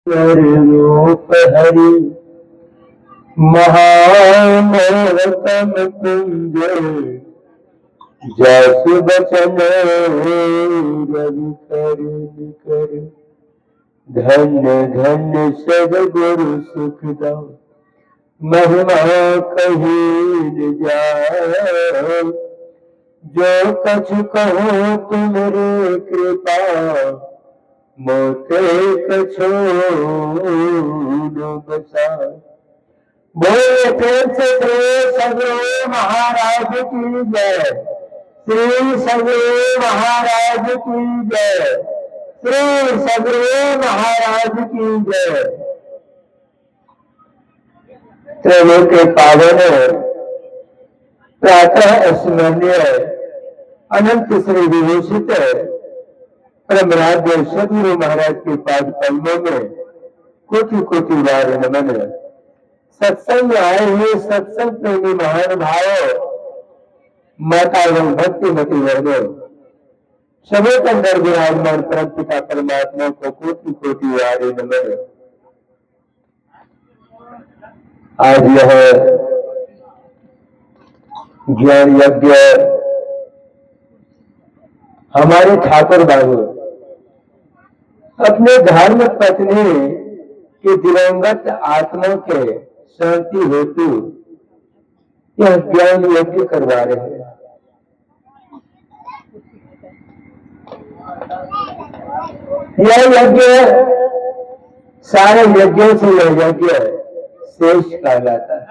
रूप हरि महामोहतम कुंज जसु बचन रवि कर धन्य धन्य सदगुरु सुखदाम महिमा कही न जाए। जो कछु कहो तुमरे कृपा मोते कछो बसा। बोले प्रेम से श्री सदगुरु महाराज की जय। श्री सदगुरु महाराज की जय। श्री सदगुरु महाराज की जय। त्रैलोक के पावन प्रातः स्मरणीय अनंत श्री विभूषित परमराध्य सदगुरु महाराज के पाद कदमों में कोटि कोटि बार नमन। सत्संग में आए हुए सत्संग प्रेमी महान भाव माता एवं भक्ति मती वर्गो सबों के अंदर विराजमान परम पिता परमात्मा को कोटि कोटि बार नमन। आज यह ज्ञान यज्ञ हमारे ठाकुर बाबू अपने धर्म पत्नी के दिवंगत आत्मा के शांति हेतु यह ज्ञान यज्ञ करवा रहे हैं। यह यज्ञ सारे यज्ञों से यह यज्ञ श्रेष्ठ कहलाता है।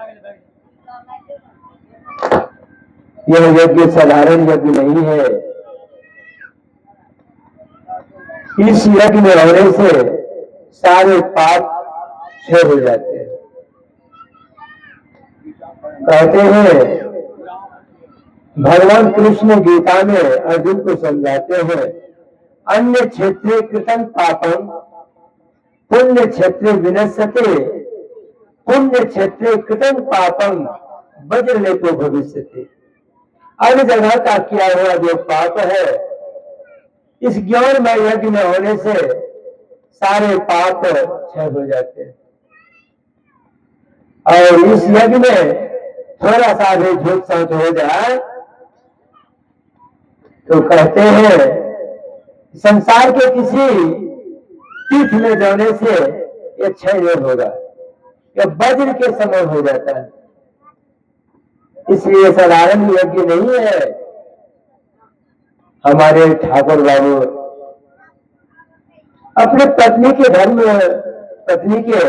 यह यज्ञ साधारण यज्ञ नहीं है। इस यज्ञ में होने से सारे पाप क्षय हो जाते हैं। कहते हैं भगवान कृष्ण गीता में अर्जुन को समझाते हैं अन्य क्षेत्रे कृतं पापम पुण्य क्षेत्रे विनश्यते पुण्य क्षेत्रे कृतं पापम वज्रलेपो भविष्यति। अन्य जगह का किया हुआ जो पाप है इस ज्ञानमय यज्ञ में होने से सारे पाप क्षय हो जाते हैं। और इस यज्ञ में थोड़ा सा भी झूठ सांच हो जाए तो कहते हैं संसार के किसी तीर्थ में जाने से यह क्षय नहीं होगा, यह वज्र के समान हो जाता है। इसलिए साधारण यज्ञ नहीं है। हमारे ठाकुर बाबू अपने पत्नी के धर्म पत्नी के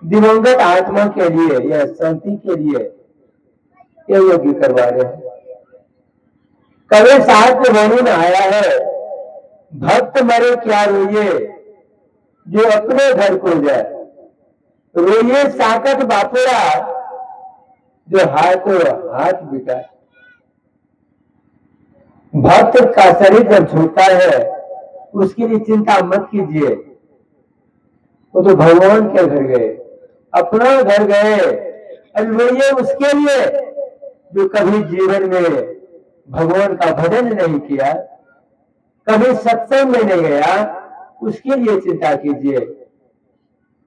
दिवंगत आत्मा के लिए या शांति के लिए यह यज्ञ करवा रहे हैं। कभी साहित्य वाणी में आया है भक्त मरे क्या रोइए जो अपने घर को जाए, रोइए साकत बापुरा जो हाथों हाथ बिटाए। भक्त का शरीर जब छूटता है उसके लिए चिंता मत कीजिए। वो तो भगवान के घर गए, अपना घर गए। रोइए उसके लिए जो कभी जीवन में भगवान का भजन नहीं किया, कभी सत्संग में नहीं गया, उसके लिए चिंता कीजिए।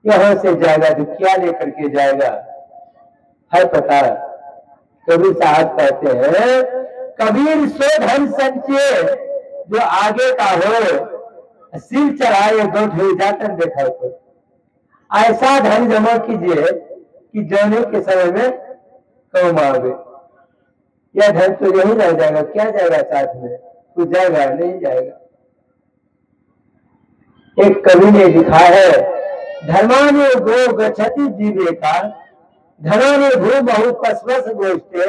यहां से जाएगा तो क्या लेकर के जाएगा है पता। कबीर साहब कहते हैं कबीर सो धन संचय जो आगे का हो, सिर चढ़ाए गोठ हो जातन देखा तो। ऐसा धन जमा कीजिए कि जाने के समय में काम आवे। यह धन तो यही रह जाएगा, क्या जाएगा साथ में, कुछ जाएगा नहीं जाएगा। एक कवि ने लिखा है धर्माने गो गच्छति जीविका धनाने भू बहु पस्वस गोष्ठे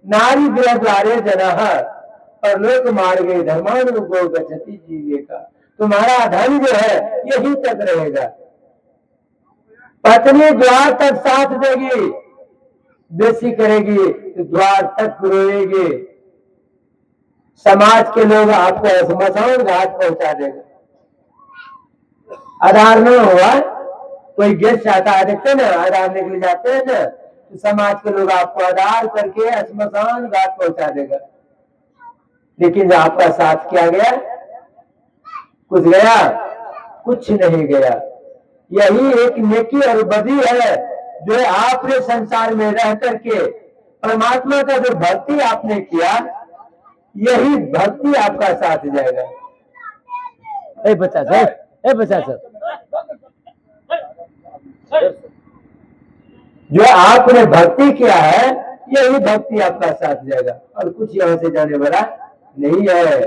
नारी गृह द्वारे जनः परलोक मार्गे धर्माने गो गच्छति जीविका। तुम्हारा धन जो है यही तक रहेगा। पत्नी द्वार तक साथ देगी, बेसी करेगी तो द्वार तक रोएगी। समाज के लोग आपको स्मशान घाट पहुंचा देगा। आधार न हुआ, कोई गेस्ट आता है देखते ना, आधार निकल जाते हैं ना, तो समाज के लोग आपको आधार करके स्मशान घाट पहुंचा देगा। लेकिन जो आपका साथ किया गया, कुछ गया, कुछ नहीं गया। यही एक नेकी और बदी है जो है आपने संसार में रह करके परमात्मा का जो भक्ति आपने किया, यही भक्ति आपका साथ जाएगा। ए बच्चा सर, ए बच्चा सर, जो आपने भक्ति किया है यही भक्ति आपका साथ जाएगा, और कुछ यहां से जाने वाला नहीं है।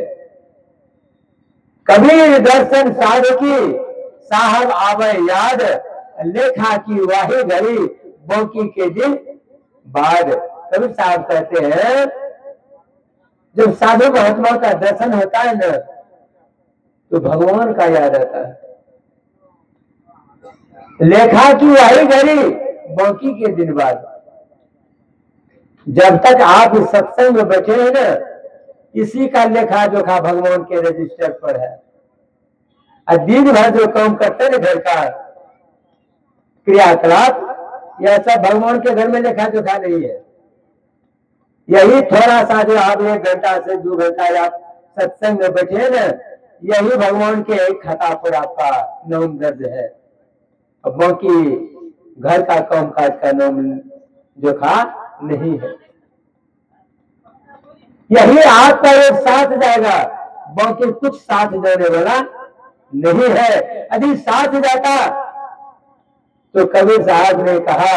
कबीर दर्शन साधकी साहब आवे याद, लेखा की वाही घड़ी बोकी के दिन बाद। कबीर साहब कहते हैं जब साधु महात्मा का दर्शन होता है ना, तो भगवान का याद आता है। लेखा की वाही घड़ी बोकी के दिन बाद। जब तक आप इस सत्संग में बैठे हैं ना, इसी का लेखा जोखा भगवान के रजिस्टर पर है। और दिन भर जो काम करते हैं ना, घर का क्रियाकलाप, यह सब भगवान के घर में लेखा जोखा नहीं है। यही थोड़ा सा जो आप 1 घंटा से 2 घंटा आप सत्संग में बैठे हैं ना, यही भगवान के एक खाता पर आपका नाम दर्ज है। अब बाकी घर का काम काज का नाम जोखा नहीं है। यही आपका एक साथ जाएगा, बाकी कुछ साथ जाने वाला नहीं है। यदि साथ जाता तो कबीर साहब ने कहा,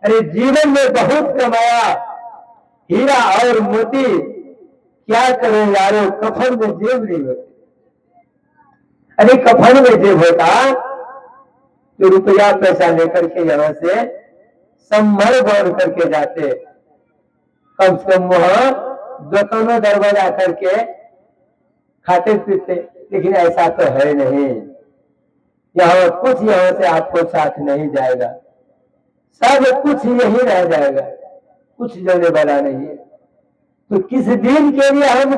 अरे जीवन में बहुत कमाया हीरा और मोती, क्या करें यारो कफन में जेब नहीं होती। अरे कफन में जेब होता तो रुपया पैसा लेकर के यहां से संभल बांध करके जाते, कम से कम वहां दुकानों दरवाजा करके खाते पीते। लेकिन ऐसा तो है नहीं। यहाँ कुछ यहाँ से आपको साथ नहीं जाएगा, सब कुछ यही रह जाएगा, कुछ जाने वाला नहीं है। तो किस दिन के लिए हम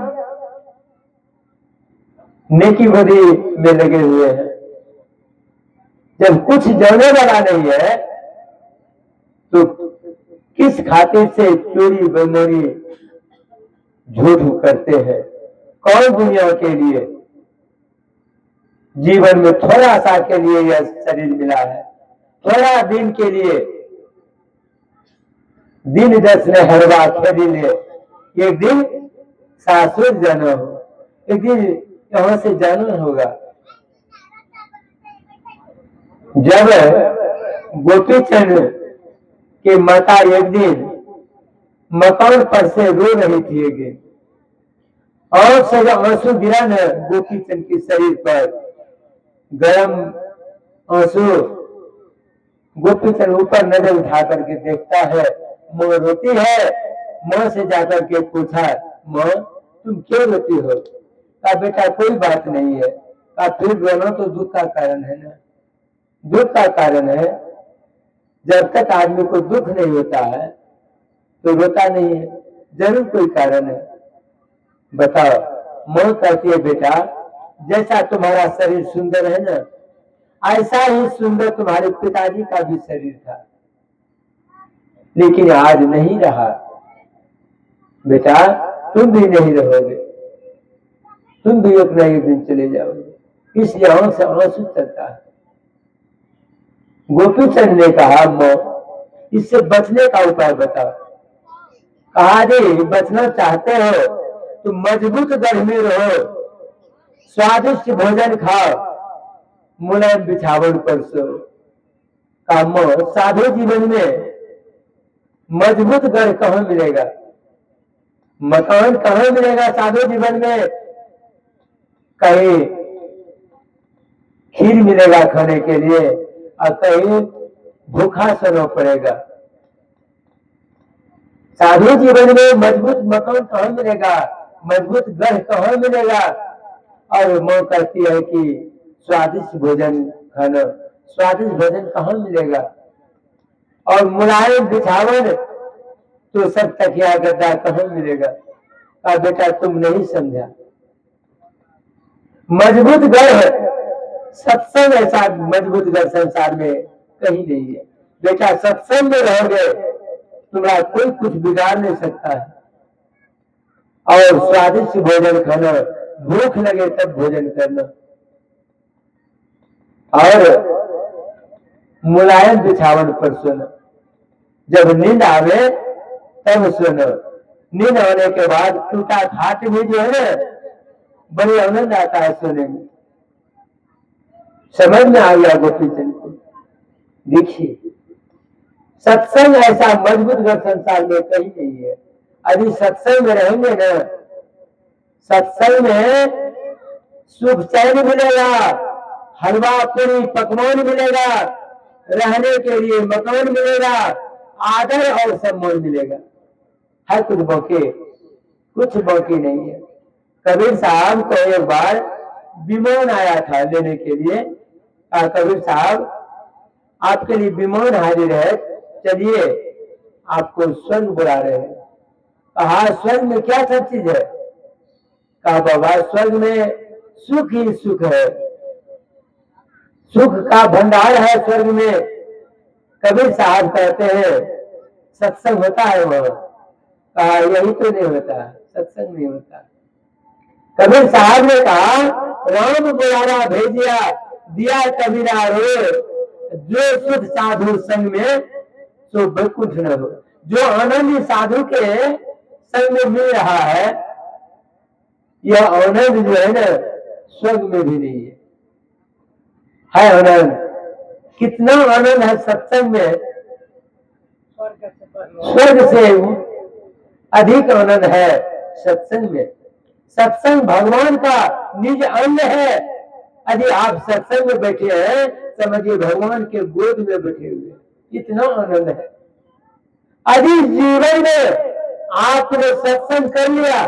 नेकी बदी में लगे हुए हैं? जब कुछ जाने वाला नहीं है तो किस खातिर से चोरी बेमोरी झूठ करते हैं? कौन दुनिया के लिए? जीवन में थोड़ा सा के लिए यह शरीर मिला है, थोड़ा दिन के लिए। दिन 10 ने हरवा खेली ले, एक दिन शाश्वत जाना हो, एक दिन यहां से जाना होगा। जब गोपीचंद की माता एक दिन मकान पर से रो रही थी, एक दिन और से आंसू गिरा न गोपीचंद के शरीर पर, गरम आंसू। गोपीचंद ऊपर नजर उठा करके देखता है, माँ रोती है। माँ से जाकर के पूछा, माँ तुम क्यों रोती हो? कहा बेटा कोई बात नहीं है। कहा फिर रोना तो दुख का कारण है ना। दुख का कारण है, जब तक आदमी को दुख नहीं होता है तो रोता नहीं है, जरूर कोई कारण है। बताओ। माँ कहती है बेटा जैसा तुम्हारा शरीर सुंदर है ना, ऐसा ही सुंदर तुम्हारे पिताजी का भी शरीर था, लेकिन आज नहीं रहा। बेटा तुम भी नहीं रहोगे, तुम भी एक न एक दिन चले जाओगे। इसलिए आंख से आंसू चलता है। गोपीचंद ने कहा, माँ इससे बचने का उपाय बताओ। कहा जी बचना चाहते हो तो मजबूत गढ़ में रहो, स्वादिष्ट भोजन खाओ, मुलायम बिछावन पर सो। कहा माँ साधु जीवन में मजबूत घर कहाँ मिलेगा? मकान कहाँ मिलेगा साधु जीवन में? कहीं खीर मिलेगा खाने के लिए और कहीं भूखा सोना पड़ेगा। साधु जीवन में मजबूत मकान कहाँ मिलेगा, मजबूत घर कहाँ मिलेगा? और माँ कहती है कि स्वादिष्ट भोजन खाना, स्वादिष्ट भोजन कहाँ मिलेगा? और मुलायम बिछावन तो सब तकिया गद्दा कहाँ मिलेगा? कहा बेटा तुम नहीं समझा। मजबूत घर है, सत्संग ऐसा मजबूत घर संसार में कहीं नहीं है। बेटा सत्संग में रहोगे तुम्हारा कोई कुछ बिगाड़ नहीं सकता है। और स्वादिष्ट भोजन खाना, भूख लगे तब भोजन करना। और मुलायम बिछावन पर सुनो। जब नींद आवे तब सुनो। नींद होने के बाद टूटा खाट भी जो है ना, बड़ी आनंद आता है सोने में। समझ में आ गया गोपीचंद को। देखिए सत्संग ऐसा मजबूत घर संसार में कहीं नहीं है। यदि सत्संग में रहेंगे ना, सत्संग में सुख चैन मिलेगा, हलवा पूरी पकवान मिलेगा, रहने के लिए मकान मिलेगा, आदर और सम्मान मिलेगा। है कुछ बाकी? कुछ बाकी नहीं है। कबीर साहब को एक बार विमान आया था लेने के लिए। कबीर साहब आपके लिए विमान हाजिर है, चलिए आपको स्वर्ग बुला रहे हैं। कहा स्वर्ग में क्या सब चीज है? कहा बाबा स्वर्ग में सुख ही सुख है, सुख का भंडार है स्वर्ग में। कबीर साहब कहते हैं सत्संग होता है वह? कहा यही तो नहीं होता, सत्संग नहीं होता। कबीर साहब ने कहा राम बुलारा भेजिया दिया कबीरा रो, जो सुख साधु संग में सो बैकुंठ न हो। जो आनंद साधु के संग में मिल रहा है, यह आनंद जो है ना स्वर्ग में भी नहीं है आनंद। कितना आनंद है सत्संग में, स्वर्ग से अधिक आनंद है सत्संग में। सत्संग भगवान का निज अंग है। यदि आप सत्संग में बैठे हैं, समझिए भगवान के गोद में बैठे हुए, इतना आनंद है। यदि जीवन में आपने सत्संग कर लिया,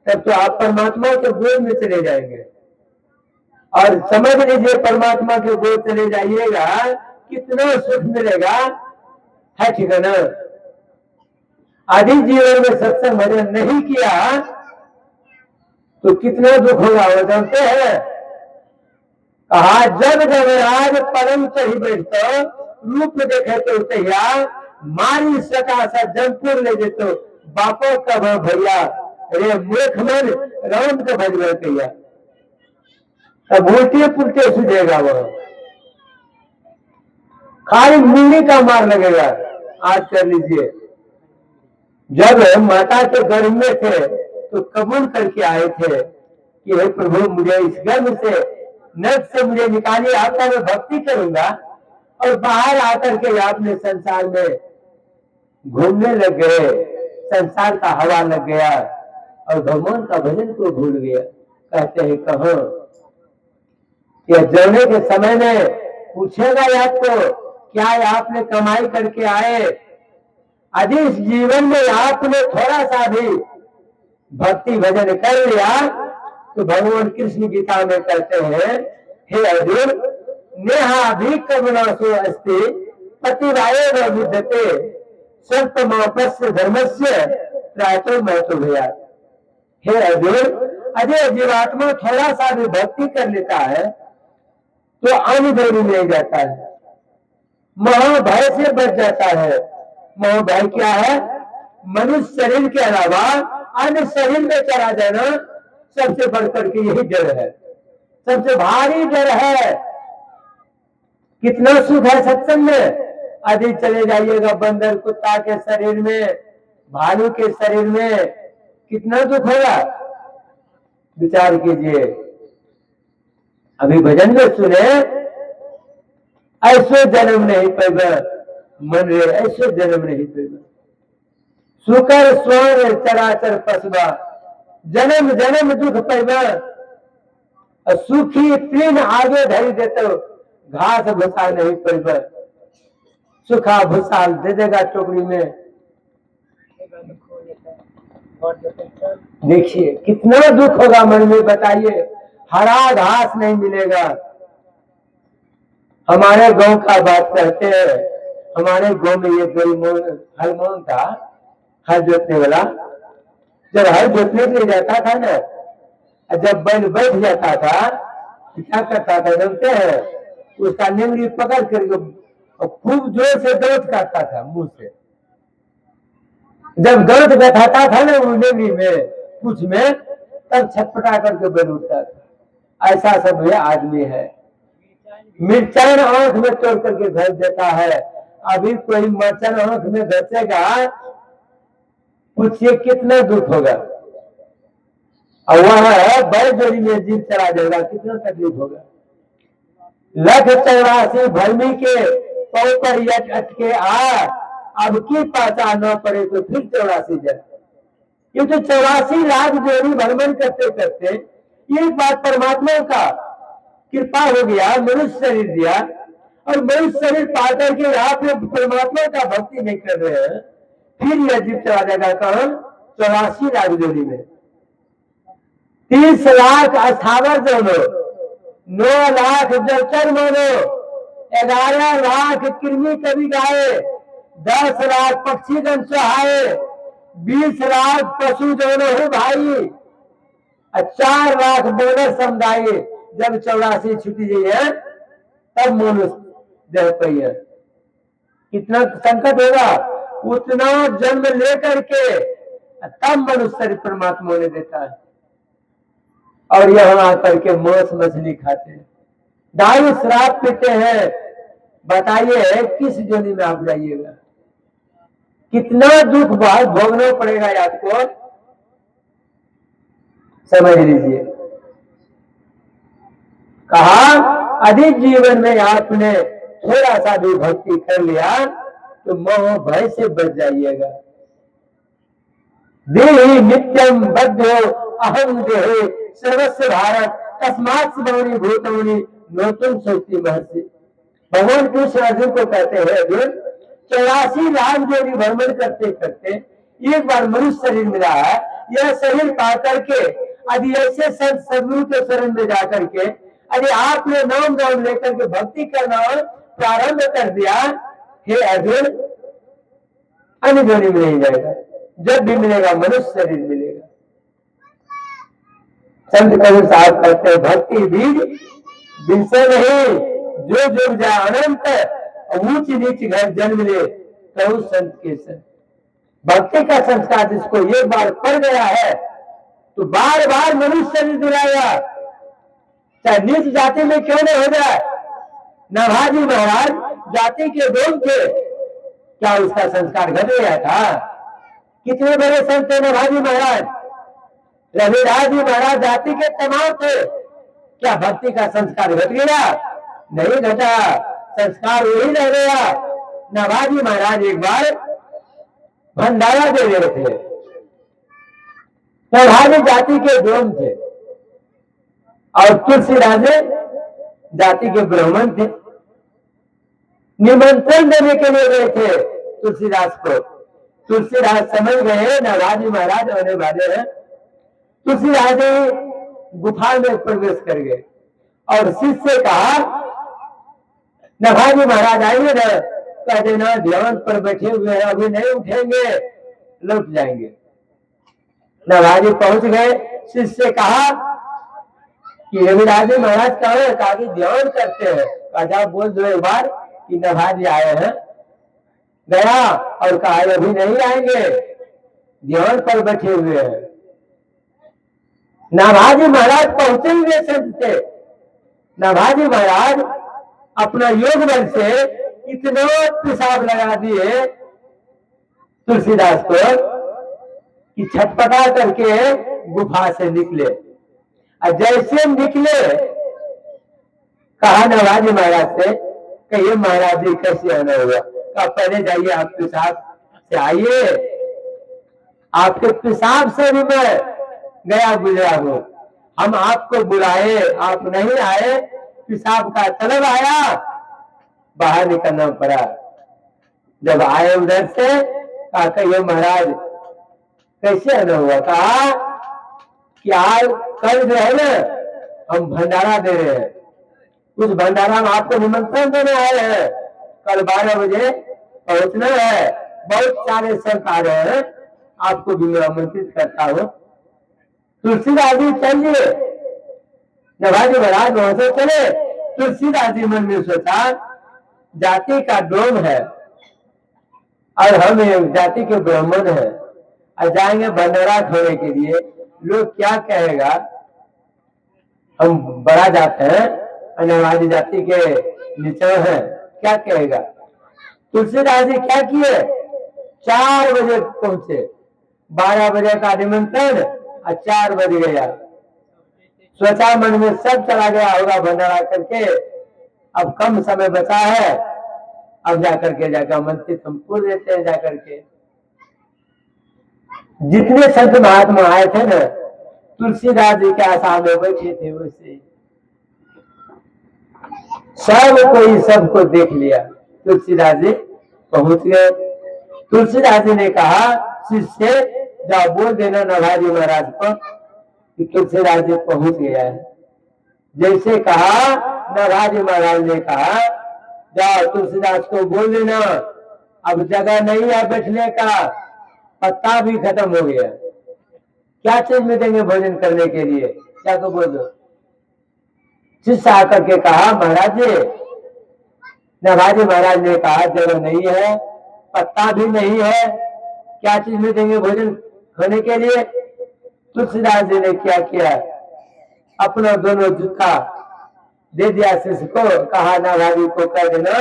तब तो आप परमात्मा के गोद में चले जाएंगे। और समझ लीजिए परमात्मा के गोद चले जाइएगा, कितना सुख मिलेगा। है ठीक है ना? यदि जीवन में सत्संग भजन नहीं किया तो कितना दुख होगा वो जानते हैं? कहा जब जगराज परम चढ़ी बैठतो, रूप देखे तो तैया, मारी सका सा जमपुर ले जेतो, बापो कब भैया रे मूर्ख मन राम का भजन कैया। तब उल्टे पुलटे सुझेगा वह, खाली मूली का मार लगेगा। आज कर लीजिए, जब माता के गर्भ में थे तो कबूल करके आए थे कि हे प्रभु मुझे इस गर्भ से नर्क से मुझे निकालिए, आपका मैं भक्ति करूंगा। और बाहर आकर के आपने संसार में घूमने लग गए, संसार का हवा लग गया और भगवान का भजन को भूल गया। कहते हैं कहो यह जाने के समय में पूछेगा आपको क्या आपने कमाई करके आए। यदि इस जीवन में आपने थोड़ा सा भी भक्ति भजन कर लिया तो भगवान कृष्ण गीता में कहते हैं हे अर्जुन नेहा भी कमनासो अस्ति पतिराये न बुद्धते सत्यमापस्य धर्मस्य प्रायतो महतो भया। हे अर्जुन यदि जीवात्मा थोड़ा सा भी भक्ति कर लेता है तो अनुभव मिल जाता है, महाभय से बच जाता है। महाभय क्या है? मनुष्य शरीर के अलावा अन्य शरीर में चला जाना सबसे बढ़कर के यही डर है, सबसे भारी डर है। कितना सुख है सत्संग में। यदि चले जाइएगा बंदर कुत्ता के शरीर में, भालू के शरीर में, कितना दुख होगा विचार कीजिए। अभी भजन में सुने ऐसे जन्म नहीं पैबा मन रे, ऐसे जन्म नहीं पैबा सुकर स्वर्ण चराचर पसबा, जन्म जन्म दुख पैबा। सुखी तीन आगे धरी देते घास भूसा नहीं पैबा, सुखा भूसा दे देगा टोकरी में। देखिए कितना दुख होगा मन में, बताइए। हरा घास नहीं मिलेगा। हमारे गांव का बात करते हैं, हमारे गांव में ये हलमान था, हल जोतने वाला। जब हल जोतने के लिए जाता था ना, जब बैल बैठ जाता था तो क्या करता था जानते हैं? उसका निंगली पकड़ करके खूब जोर से दर्द करता था मुंह से। जब दर्द बैठाता था ना वो निंगली में कुछ में, तब छटपटा करके बैल उठता था। ऐसा सब ये आदमी है। मिर्चान आंख में तोड़ करके घस देता है। अभी कोई मरचान आंख में घसेगा, पूछिए कितना दुख होगा। और वह बैलजोरी में जीव चला जाएगा, कितना तकलीफ होगा। 184 भरमी के पौ पर यट अटके आ, अब की पाचा न पड़े तो फिर 84 जन। ये तो 84 लाख जोड़ी भ्रमण करते करते एक बात परमात्मा का कृपा हो गया, मनुष्य शरीर दिया, और मनुष्य शरीर पाकर के आप परमात्मा का भक्ति नहीं कर रहे हैं, फिर यह जीव चला जाएगा कौन? 84 लाख जोड़ी में 30 लाख अस्थावर दोनों, 9 लाख जलचर मानो, 11 लाख कृमि कवि गाये, 10 लाख पक्षी गण सुहाए, 20 लाख पशु दोनों हो भाई, 4 लाख बोनस समुदाय। जब 84 छुट्टी जी है तब मनुष्य दे पाइए। कितना संकट होगा, उतना जन्म लेकर के तब मनुष्य परमात्मा ने देता है। और यहाँ आकर के मांस मछली खाते हैं, दारू शराब पीते हैं। बताइए किस जोनी में आप जाइएगा, कितना दुख भोगना पड़ेगा आपको, समझ लीजिए। कहा अधिक जीवन में आपने थोड़ा सा भी भक्ति कर लिया तो मोह भय से बच जाइएगा। देहि नित्यम बद्धो अहम देहे सर्वस्व भारत तस्मात् सर्वाणि भूतानि नोतुम शक्ति महर्षि। भगवान कृष्ण अर्जुन को कहते हैं, अर्जुन 84 लाख जोड़ी भ्रमण करते करते एक बार मनुष्य शरीर मिला है। यह शरीर पा करके यदि ऐसे संत सदगुरु के शरण में जाकर के यदि आपने नाम नाम लेकर के भक्ति करना प्रारंभ कर दिया, हे अर्जुन अन्य जोड़ी में नहीं जाएगा। जब भी मिलेगा मनुष्य शरीर मिलेगा। संत कबीर साहब कहते हैं, भक्ति बीज विषय नहीं, जो जुग जाए अनंत, ऊंच नीच घर जन्म ले तो संत के संत। भक्ति का संस्कार जिसको एक बार पड़ गया है तो बार बार मनुष्य शरीर दिलाएगा, चाहे नीच जाति में क्यों नहीं हो जाए। नभाजी महाराज जाति के लोग थे, क्या उसका संस्कार घट गया था? कितने बड़े संत थे नभाजी महाराज। रविदास जी महाराज जाति के तमाम थे, क्या भक्ति का संस्कार घट गया? नहीं घटा, संस्कार वही रह गया। नभाजी महाराज एक बार भंडारा दे रहे थे, नभाजी जाति के ब्रह्म थे और तुलसीदास जाति के ब्राह्मण थे। निमंत्रण देने के लिए गए थे तुलसीदास को। तुलसीदास समझ गए नभाजी महाराज होने वाले हैं। तुलसीदास जी गुफा में प्रवेश कर गए और शिष्य से कहा, नभाजी महाराज आएंगे ना, कह देना ध्यान पर बैठे हुए हैं, अभी नहीं उठेंगे, लौट जाएंगे। नभाजी पहुंच गए। शिष्य से कहा कि रविदास जी महाराज कहाँ है? कहा कि ध्यान करते हैं। कहा बोल दो एक बार कि नभाजी आए हैं। गया और कहा अभी नहीं आएंगे, ध्यान पर बैठे हुए हैं। नभाजी महाराज पहुंचे हुए संत थे। नभाजी महाराज अपना योग बल से इतना पेशाब लगा दिए तुलसीदास को कि छटपटा करके गुफा से निकले। और जैसे निकले कहा नभाजी महाराज से, कहिए महाराज जी कैसे आना हुआ? कहा पहले जाइए आप पेशाब से आइए, आपके पेशाब से भी मैं गया गुजरा हूं। हम आपको बुलाए, आप नहीं आए, पेशाब का तलब आया, बाहर निकलना पड़ा। जब आए उधर से कहा कहिए महाराज कैसे आना हुआ? कहा कि आज कल जो है ना हम भंडारा दे रहे हैं, उस भंडारा में आपको निमंत्रण देने आए हैं, कल 12 बजे पहुंचना है। बहुत सारे संत आ रहे हैं, आपको भी मैं आमंत्रित करता हूँ। तुलसीदास जी चलिए। नभाजी महाराज वहां से चले। तुलसीदास जी मन में सोचा जाति का डोम है और हम जाति के ब्राह्मण हैं और जाएंगे भंडारा खाने के लिए, लोग क्या कहेगा, हम बड़ा जाते हैं अनावादी जाति के नीचे है, क्या कहेगा। तुलसीदास जी क्या किए, 4 बजे पहुंचे, 12 बजे का निमंत्रण और 4 बज गया। सोचा मन में सब चला गया होगा भंडारा करके, अब कम समय बचा है, अब जाकर के जाकर मंत्री हम पूर देते हैं जाकर के। जितने संत महात्मा आए थे ना, तुलसीदास जी के आशा में बैठे थे, वैसे सब कोई सबको देख लिया। तुलसीदास जी पहुंच गए। तुलसीदास जी ने कहा शिष्य जाओ बोल देना नभाजी महाराज को कि तुलसीदास जी पहुंच गया है। जैसे कहा नभाजी महाराज ने कहा जाओ तुलसीदास को बोल देना अब जगह नहीं है बैठने का, पत्ता भी खत्म हो गया, क्या चीज में देंगे भोजन करने के लिए, क्या को बोल दो। शिष्य आकर के कहा महाराज जी, नभाजी महाराज ने कहा जगह नहीं है, पत्ता भी नहीं है, क्या चीज में देंगे भोजन खाने के लिए। तुलसीदास जी ने क्या किया, अपना दोनों जूता दे दिया शिष्य को, कहा नभाजी को कह देना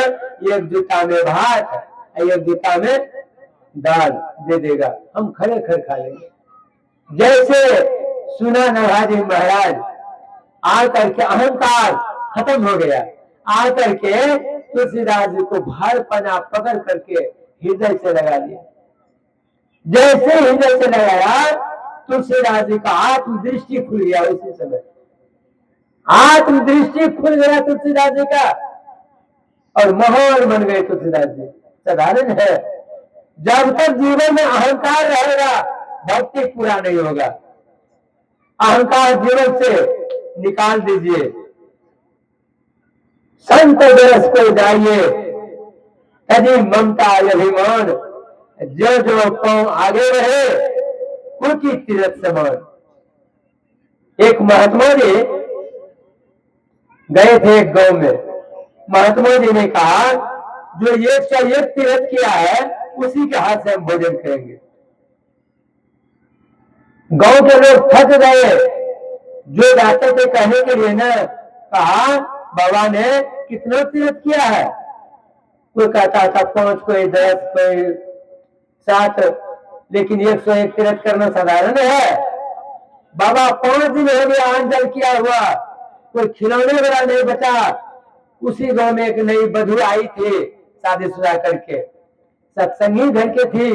एक जूता में भात एक जूता में दाल दे देगा, हम खड़े खड़े खा लेंगे। जैसे सुना नभाजी महाराज आकर के अहंकार खत्म हो गया, आकर के तुलसीदास जी को भार पना पकड़ करके हृदय से लगा लिया। जैसे हृदय से लगाया तुलसीदास जी का आत्मदृष्टि खुल गया। उसी समय आत्मदृष्टि खुल गया तुलसीदास जी का और महान बन गए तुलसीदास जी। साधारण है, जब तक जीवन में अहंकार रहेगा भक्ति पूरा नहीं होगा। अहंकार जीवन से निकाल दीजिए, संत दरस को जाइए, यदि ममता अभिमान जो जो पांव आगे रहे उनकी तीरथ समान। एक महात्मा जी गए थे एक गांव में, महात्मा जी ने कहा जो 101 तीर्थ किया है उसी के हाथ से हम भोजन करेंगे। गांव के लोग थक गए, जो जाते थे कहने के लिए ना, कहा बाबा ने कितना तीर्थ किया है, कोई कहता था 5, कोई 10, कोई 7, लेकिन 101 तीर्थ करना साधारण है। बाबा 5 दिन हो गया आंजल किया हुआ, कोई खिलौने वाला नहीं बचा। उसी गांव में एक नई बधू आई थी शादीशुदा करके, सत्संगी घर के थी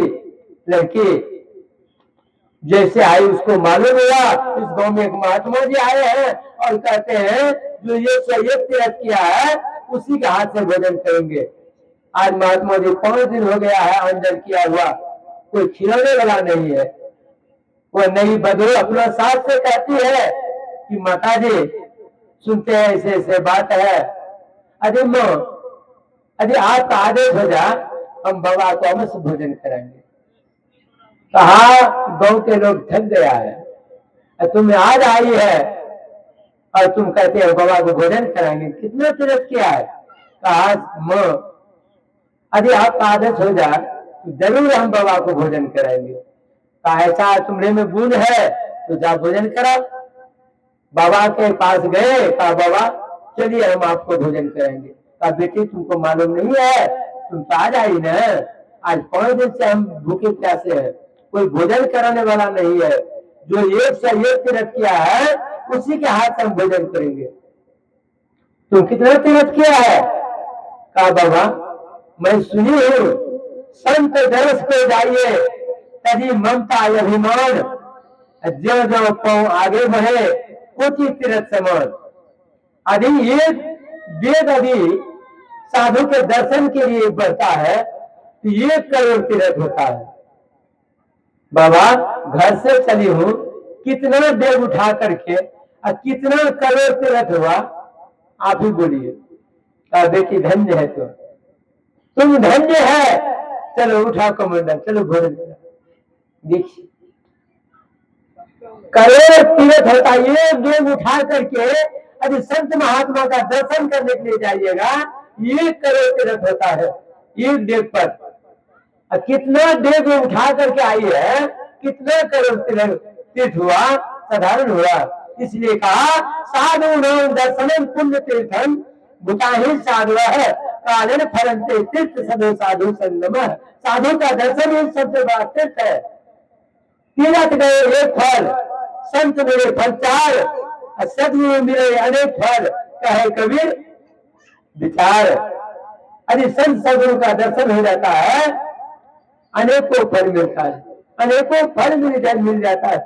लड़की। जैसे आई उसको मालूम हुआ इस गांव में एक महात्मा जी आए हैं और कहते हैं जो ये 101 तीर्थ किया है उसी के हाथ से भोजन करेंगे। आज महात्मा जी 5 दिन हो गया है आंजल किया हुआ, कोई खिलौने वाला नहीं है। वो नई बधू अपना सास से कहती है कि माता जी सुनते हैं ऐसे ऐसे बात है, अरे माँ यदि आपका आदेश हो जा हम बाबा को अवश्य भोजन कराएंगे। कहा गांव के लोग थक गया है, तुम आज आई है और तुम कहते हो बाबा को भोजन कराएंगे, कितना तीर्थ किया है। कहा माँ यदि आपका आदेश हो जा तो जरूर हम बाबा को भोजन कराएंगे। कहा ऐसा तुम्हारे में गुण है तो जा भोजन करा। बाबा के पास गए, कहा बाबा चलिए हम आपको भोजन कराएंगे। कहा बेटी तुमको मालूम नहीं है, तुम तो आज आई ना, आज 5 दिन से हम भूखे प्यासे हैं, कोई भोजन कराने वाला नहीं है। जो 101 तीर्थ किया है उसी के हाथ से हम भोजन करेंगे। तुम कितना तीर्थ किया है। कहा बाबा मैं सुनी हूं संत दरस को जाइए तभी ममता अभिमान जो जो पांव आगे बढ़े कोटि तीर्थ समान। यदि एक वेद यदि साधु के दर्शन के लिए बढ़ता है तो 1 करोड़ तीर्थ होता है। बाबा घर से चली हूं, कितना बेग उठा करके और कितना करोड़ तीर्थ हुआ आप ही बोलिए। कहा बेटी धन्य है तुम धन्य है, चलो उठा कमंडल, चलो भोजन करा। देखिए करोड़ तीर्थ होता है। ये बेग उठा करके यदि संत महात्मा का दर्शन करने के लिए जाइएगा 1 करोड़ तीर्थ होता है एक डेग पर। कितना डेग उठा करके आई है, कितना करोड़ तीर्थ हुआ, साधारण हुआ। इसलिए कहा साधु नाम दर्शनम पुण्य तीर्थम भूताहि साधु है कालन फलंते तीर्थ सदो साधु संगम। साधु का दर्शन ही सबसे बड़ा तीर्थ है। तीर्थ गए एक फल, संत मिले फल चार, सदगुरु मिले अनेक फल, कहे कबीर विचार। यदि संत सदगुरु का दर्शन हो जाता है अनेकों फल मिलता है, अनेकों फल मिल जाता है।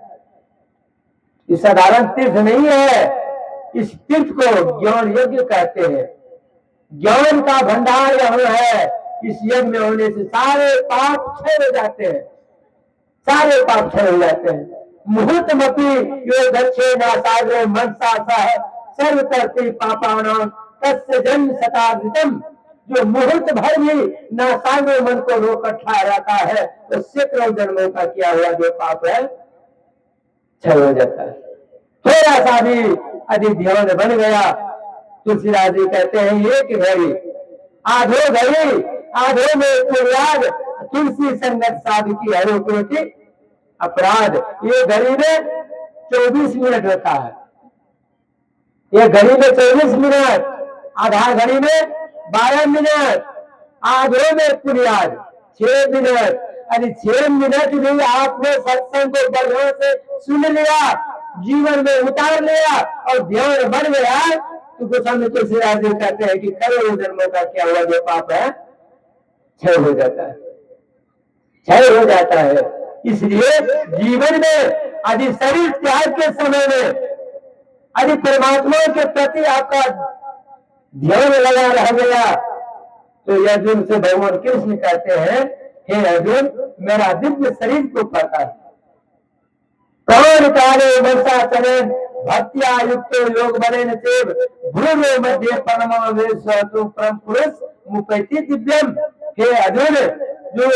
ये साधारण तीर्थ नहीं है, इस तीर्थ को ज्ञान यज्ञ कहते हैं। ज्ञान का भंडार यहाँ है। इस यज्ञ में होने से सारे पाप क्षय हो जाते हैं, सारे पाप क्षय हो जाते हैं। मुहूर्त मपी यो दक्षे ना सागरे मनसा सह सर्व करते पापानाम तस्य जन्म शताब्दम। जो मुहूर्त भर भी ना सागरे मन को रोक खड़ा रहता है तो सैकड़ों जन्मों का किया हुआ जो पाप है क्षय हो जाता है। थोड़ा सा भी यदि ध्यान बन गया, तुलसीदास जी कहते हैं एक घड़ी आधो घड़ी आधो में पुराग तुलसी संगत साधु की हरो कोटि अपराध। ये घड़ी में 24 मिनट होता है, ये घड़ी में 24 मिनट, आधा घड़ी में 12 मिनट, आधो में पुराग 6 मिनट। यानी 6 मिनट भी आपने सत्संग को बढ़िया से सुन लिया, जीवन में उतार लिया और ध्यान बन गया तो गोस्वामी तुलसीदास जी कहते हैं कि करोड़ों जन्मों का क्या हुआ जो पाप है क्षय हो जाता है, क्षय हो जाता है। इसलिए जीवन में यदि शरीर त्याग के समय में यदि परमात्मा के प्रति आपका ध्यान लगा रह गया तो अर्जुन से भगवान कृष्ण कहते हैं हे अर्जुन मेरा दिव्य शरीर को पता है। प्राण काले वर्षा चरण भक्तिया युक्त योग बलेन सेव भूमि मध्य परमावेशु परम पुरुष मुपैति दिव्यम। हे अर्जुन जो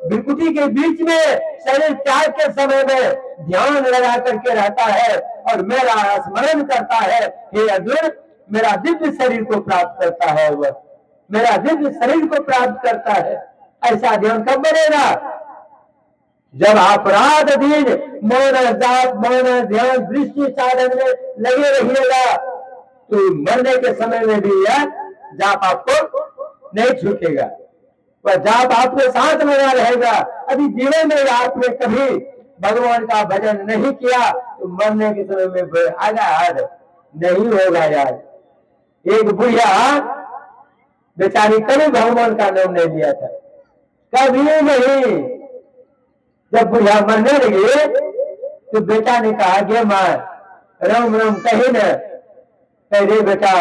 विकुटी के बीच में शरीर त्याग के समय में ध्यान लगा करके रहता है और मेरा स्मरण करता है, हे अर्जुन मेरा दिव्य शरीर को प्राप्त करता है, वह मेरा दिव्य शरीर को प्राप्त करता है। ऐसा ध्यान कब बनेगा? जब अपराध दिन मौन जाप मौन ध्यान दृष्टि साधन में लगे रहिएगा तो मरने के समय में भी यह जाप आपको नहीं छूटेगा, वह जाप आपके साथ लगा रहेगा। यदि जीवन में आपने कभी भगवान का भजन नहीं किया तो मरने के समय में आजाद नहीं होगा। यार एक बुढ़िया बेचारी कभी भगवान का नाम नहीं लिया था, कभी नहीं। जब बुढ़िया मरने लगी तो बेटा ने कहा गे माँ राम राम कही न, कह रे बेटा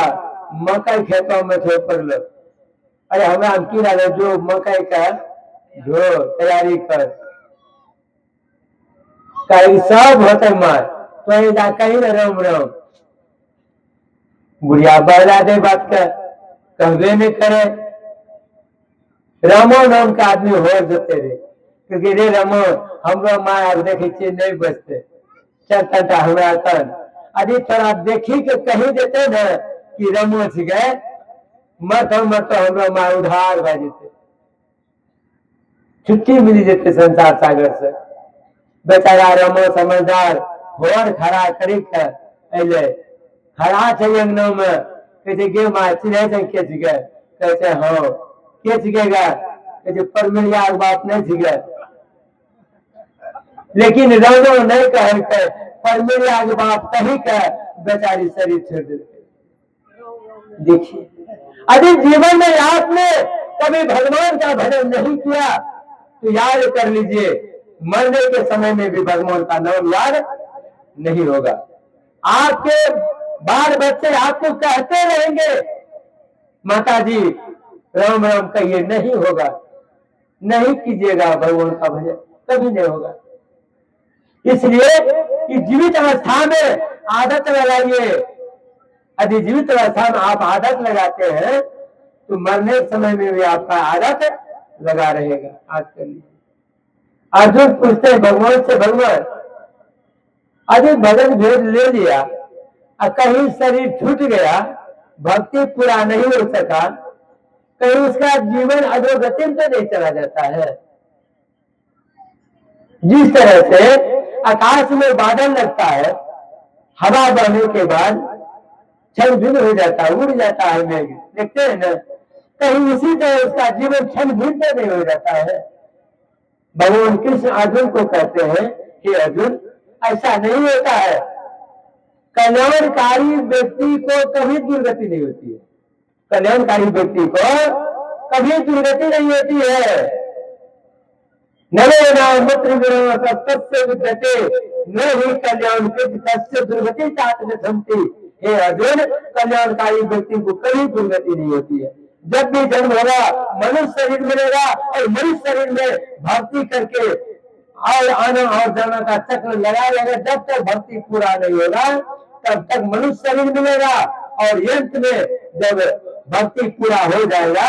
मकई खेतों में थे पर लो। अरे हमें की लगे जो मकई का जो तैयारी कर कहीं सब होते मार तो जा कहीं न राम राम। बुढ़िया बहला दे बात का कहवे नहीं करे। रामो नाम का आदमी हो जाते रे क्योंकि रे रामो हम माँ देखी नहीं बचते चलता हमारा तन अभी थोड़ा देखी के कही देते न कि रमो गए मत हम हम माँ उधार भा जेते, छुट्टी मिली जेते संसार सागर से। बेचारा रमो समझदार होर खड़ा करी अले खड़ा छे अंगना में कहते गे माँ चिन्ह केच गए कहते हाँ केच गेगा कहते परमिलिया बाप नहीं छिगे लेकिन रमो नहीं कह परमिलिया के बाप कही के बेचारी शरीर छोड़ देते। देखिए यदि जीवन में आपने कभी भगवान का भजन नहीं किया तो याद कर लीजिए मरने के समय में भी भगवान का नाम याद नहीं होगा। आपके बाल बच्चे आपको कहते रहेंगे माता जी राम राम कहिए, नहीं होगा, नहीं कीजिएगा भगवान का भजन, कभी नहीं होगा। इसलिए कि जीवित अवस्था में आदत लगाइए। यदि जीवित अवस्था में आप आदत लगाते हैं तो मरने समय में भी आपका आदत लगा रहेगा। आज कर लीजिए। अर्जुन पूछते भगवान से भगवान यदि भजन भेद ले लिया और कहीं शरीर छूट गया, भक्ति पूरा नहीं हो सका, कहीं उसका जीवन अधोगति में तो नहीं चला जाता है। जिस तरह से आकाश में बादल लगता है हवा बहने के बाद क्षण भिन्न हो जाता है, उड़ जाता है मेघ, देखते हैं ना। कहीं उसी तरह उसका जीवन क्षण भिन्न नहीं हो जाता है। भगवान कृष्ण अर्जुन को कहते हैं कि अर्जुन ऐसा नहीं होता है, कल्याणकारी व्यक्ति को कभी दुर्गति नहीं होती है। कल्याणकारी व्यक्ति को कभी दुर्गति नहीं होती है। नरेन्द्र विद्यते न ही कल्याण दुर्गति चाहती। हे अर्जुन, कल्याणकारी व्यक्ति को कभी दुर्गति नहीं होती है। जब भी जन्म होगा मनुष्य शरीर मिलेगा और मनुष्य शरीर में भक्ति करके और आना और जाना का चक्र लगा रहेगा। जब तक भक्ति पूरा नहीं होगा तब तक मनुष्य शरीर मिलेगा और अंत में जब भक्ति पूरा हो जाएगा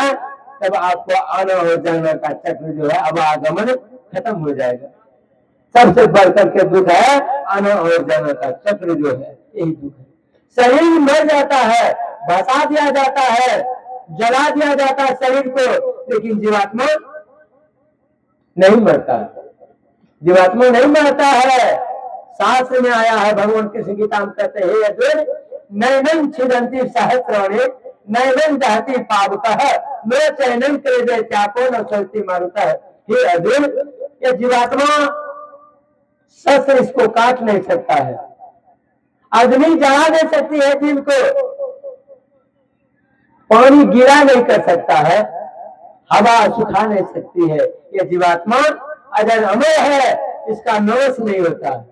तब आपको आना और जाना का चक्र जो है आवागमन खत्म हो जाएगा। सबसे बढ़कर के दुख है आना और जाना का चक्र जो है, यही दुख है। शरीर मर जाता है, भसा दिया जाता है, जला दिया जाता है शरीर को, लेकिन जीवात्मा नहीं मरता। जीवात्मा नहीं मरता है। शास्त्र में आया है, भगवान कृष्ण गीता में कहते हैं, अर्जुन नैनं छिदन्ति सहस्राणि नैनं दहति पावकः न चैनं क्रेदे त्यापो न सलति मारुतः। हे अर्जुन, ये जीवात्मा शस्त्र इसको काट नहीं सकता है, अग्नि जला दे सकती है दिल को, पानी गिरा नहीं कर सकता है, हवा सुखा नहीं सकती है। ये जीवात्मा अजर अमर है, इसका नाश नहीं होता है,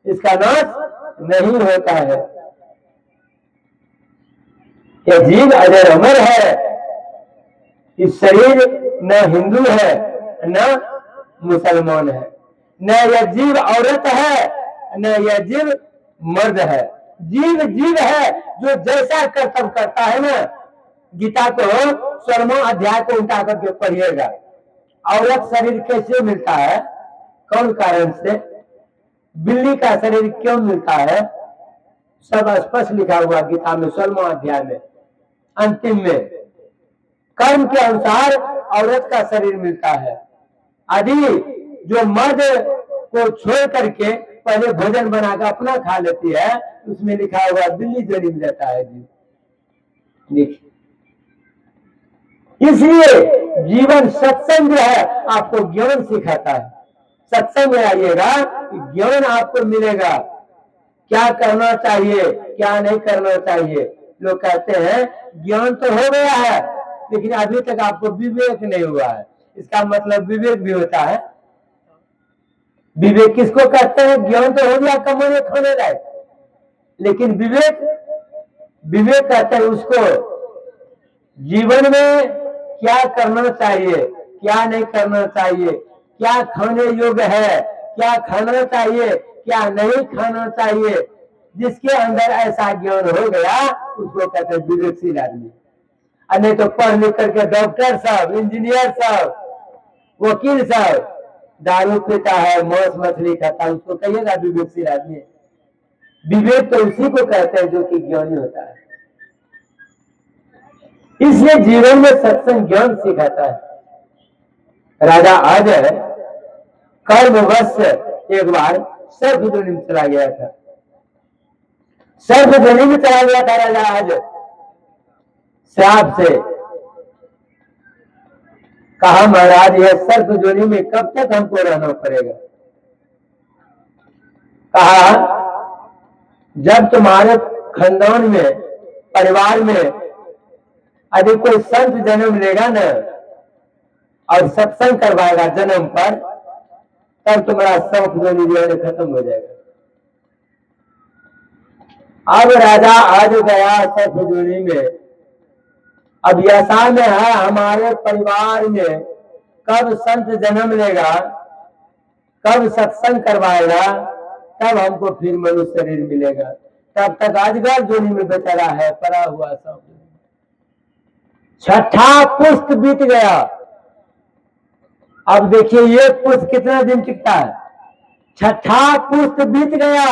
इसका नाश नहीं होता है। ये जीव अजर अमर है। इस शरीर न हिंदू है न मुसलमान है, न यह जीव औरत है न यह जीव मर्द है। जीव जीव है जो जैसा कर्तव्य करता है ना। गीता को 16वां अध्याय को उल्टा करके पढ़िएगा। औरत शरीर कैसे मिलता है, कौन कारण से, बिल्ली का शरीर क्यों मिलता है, सब स्पष्ट लिखा हुआ गीता में 16वां अध्याय में। अंतिम में कर्म के अनुसार औरत का शरीर मिलता है। आदि जो मर्द को छोड़ करके पहले भोजन बनाकर अपना खा लेती है, उसमें लिखा हुआ बिल्ली जोड़ी में जाता है जी। देखिए, इसलिए जीवन सत्संग जो है आपको ज्ञान सिखाता है। सत्संग में आइएगा, ज्ञान आपको मिलेगा, क्या करना चाहिए क्या नहीं करना चाहिए। लोग कहते हैं ज्ञान तो हो गया है लेकिन अभी तक आपको विवेक नहीं हुआ है। इसका मतलब विवेक भी होता है। विवेक किसको कहते हैं? ज्ञान तो हो गया कमाने खाने लायक, लेकिन विवेक विवेक कहते हैं उसको जीवन में क्या करना चाहिए क्या नहीं करना चाहिए, क्या खाने योग्य है क्या खाना चाहिए क्या नहीं खाना चाहिए। जिसके अंदर ऐसा ज्ञान हो गया उसको कहते हैं विवेकशील आदमी। नहीं तो पढ़ लिख करके डॉक्टर साहब, इंजीनियर साहब, वकील साहब दारू पीता है, मांस मछली खाता है, उसको कहिएगा विवेकशील आदमी। विवेक तो उसी को कहते हैं जो कि ज्ञानी होता है। इसलिए जीवन में सत्संग ज्ञान सिखाता है। राजा अजय कर्मवश एक बार सर्पध्वनि में चला गया था। सर्पध्वनि में चला गया था राजा अजय। श्राप से कहा, महाराज यह सर्पध्वनि में कब तक हमको रहना पड़ेगा। कहा, जब तुम्हारे खानदान में परिवार में यदि कोई संत जन्म लेगा न और सत्संग करवाएगा जन्म पर, तब तुम्हारा सर्पध्वनि जो है खत्म हो जाएगा। अब राजा आज गया सर्पध्वनि में। अब ऐसा में है हमारे परिवार में कब संत जन्म लेगा, कब सत्संग करवाएगा, तब हमको फिर मनुष्य शरीर मिलेगा। तब तक अजगर जोनी में बेचारा है पड़ा हुआ सब। छठा पुष्प बीत गया। अब देखिए ये पुष्प कितना दिन टिकता है। छठा पुष्प बीत गया,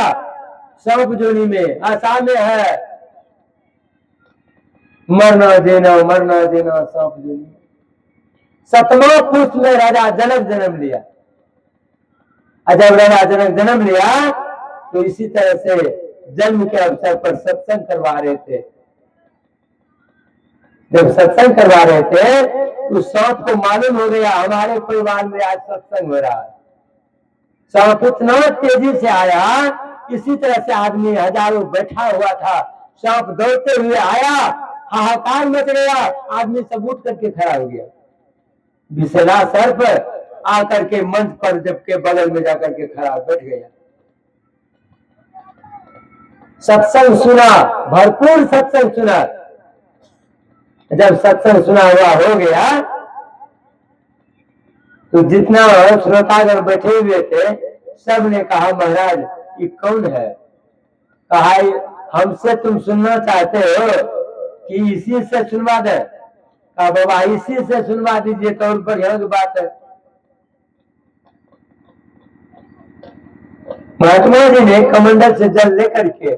सांप जोनी में आशा में है, मरना देना सांप जोनी। सतवां पुष्प में राजा जनक जन्म लिया। जब राजा जनक जन्म लिया तो इसी तरह से जन्म के अवसर पर सत्संग करवा रहे थे। जब सत्संग करवा रहे थे तो सांप को मालूम हो गया हमारे परिवार में आज सत्संग हो रहा है। सांप इतना तेजी से आया, इसी तरह से आदमी हजारों बैठा हुआ था, सांप दौड़ते हुए आया, हाहाकार मच गया, आदमी सब उठ करके खड़ा हो गया। विषैला सर्प आकर के मंच पर जबके बगल में जाकर के खड़ा बैठ गया। सत्संग सुना, भरपूर सत्संग सुना। जब सत्संग सुना हुआ हो गया तो जितना श्रोतागण बैठे हुए थे सब ने कहा महाराज ये कौन है? कहा हमसे तुम सुनना चाहते हो कि इसी से सुनवा दे? कहा बाबा इसी से सुनवा दीजिए तो और बढ़िया की बात है। महात्मा जी ने कमंडल से जल लेकर के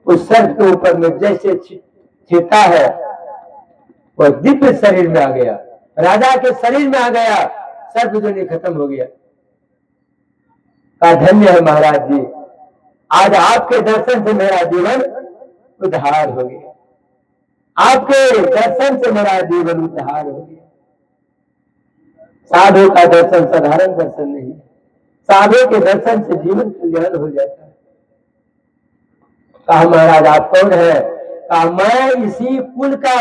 उस सर्प के ऊपर में जैसे छीटा है वह दिव्य शरीर में आ गया, राजा के शरीर में आ गया, सर्प जो नहीं खत्म हो गया। कहा धन्य है महाराज जी, आज आपके दर्शन से मेरा जीवन उद्धार हो गया। आपके दर्शन से मेरा जीवन उद्धार हो गया। साधु का दर्शन साधारण दर्शन नहीं है, साधु के दर्शन से जीवन कल्याण हो जाता है। कहा महाराज आप कौन है? कहा मैं इसी कुल का,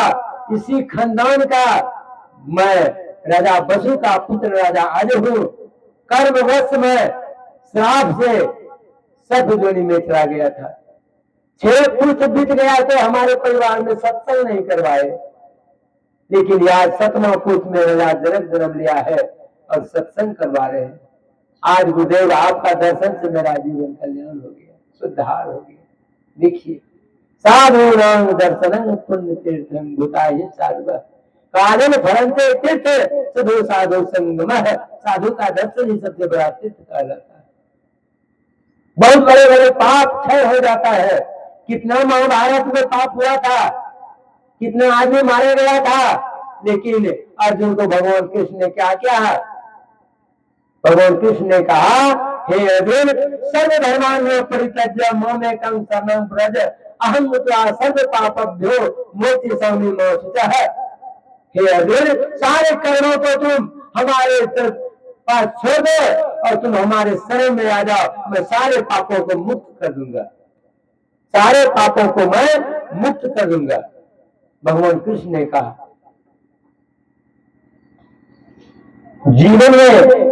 इसी खानदान का, मैं राजा बसु का पुत्र राजा आज हूं। कर्मवश में श्राप से सर्प जोनी में चला गया था। 6 पुरुष बीत गया तो हमारे परिवार में सत्संग नहीं करवाए, लेकिन आज 7वां पुरुष में राजा जनक जन्म लिया है और सत्संग करवा रहे हैं। आज गुरुदेव आपका दर्शन से मेरा जीवन कल्याण हो गया, सुधार हो गया। देखिए साधु नाम दर्शनं पुण्य तीर्थं भूताय साधु कालन फलंते तीर्थ साधु साधु संगमः। साधु का दर्शन ही सबसे बड़ा तीर्थ कहलाता है। बहुत बड़े बड़े पाप क्षय हो जाता है। कितना महाभारत में पाप हुआ था, कितना आदमी मारा गया था, लेकिन अर्जुन को भगवान कृष्ण ने क्या किया? भगवान कृष्ण ने कहा हे अर्जुन सर्वधर्मान् परित्यज्य मामेकं शरणं व्रज अहं त्वा सर्व पापेभ्यो मोक्षयिष्यामि मा शुचः। हे अर्जुन सारे कर्मों को तुम हमारे पास छोड़ दो और तुम हमारे शरण में आ जाओ, मैं सारे पापों को मुक्त कर दूंगा, सारे पापों को मैं मुक्त कर दूंगा। भगवान कृष्ण ने कहा जीवन में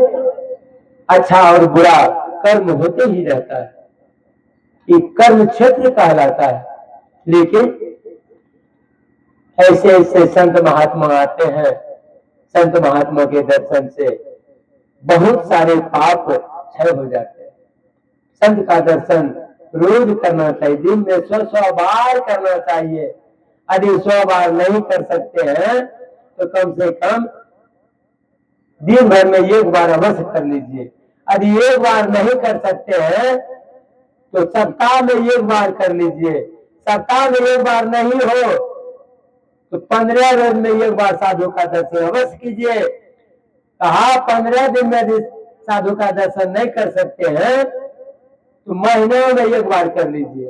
अच्छा और बुरा कर्म होते ही रहता है, एक कर्म क्षेत्र कहलाता है। लेकिन ऐसे ऐसे संत महात्मा आते हैं, संत महात्मा के दर्शन से बहुत सारे पाप क्षय हो जाते हैं। संत का दर्शन रोज करना चाहिए, दिन में 100 बार करना चाहिए। यदि 100 बार नहीं कर सकते हैं तो कम से कम दिन भर में 1 बार अवश्य कर लीजिए। यदि 1 बार नहीं कर सकते हैं तो सप्ताह में 1 बार कर लीजिए। सप्ताह में 1 बार नहीं हो तो 15 रोज में 1 बार साधु का दर्शन अवश्य कीजिए। कहा 15 दिन में यदि साधु का दर्शन नहीं कर सकते हैं तो महीनों में 1 बार कर लीजिए।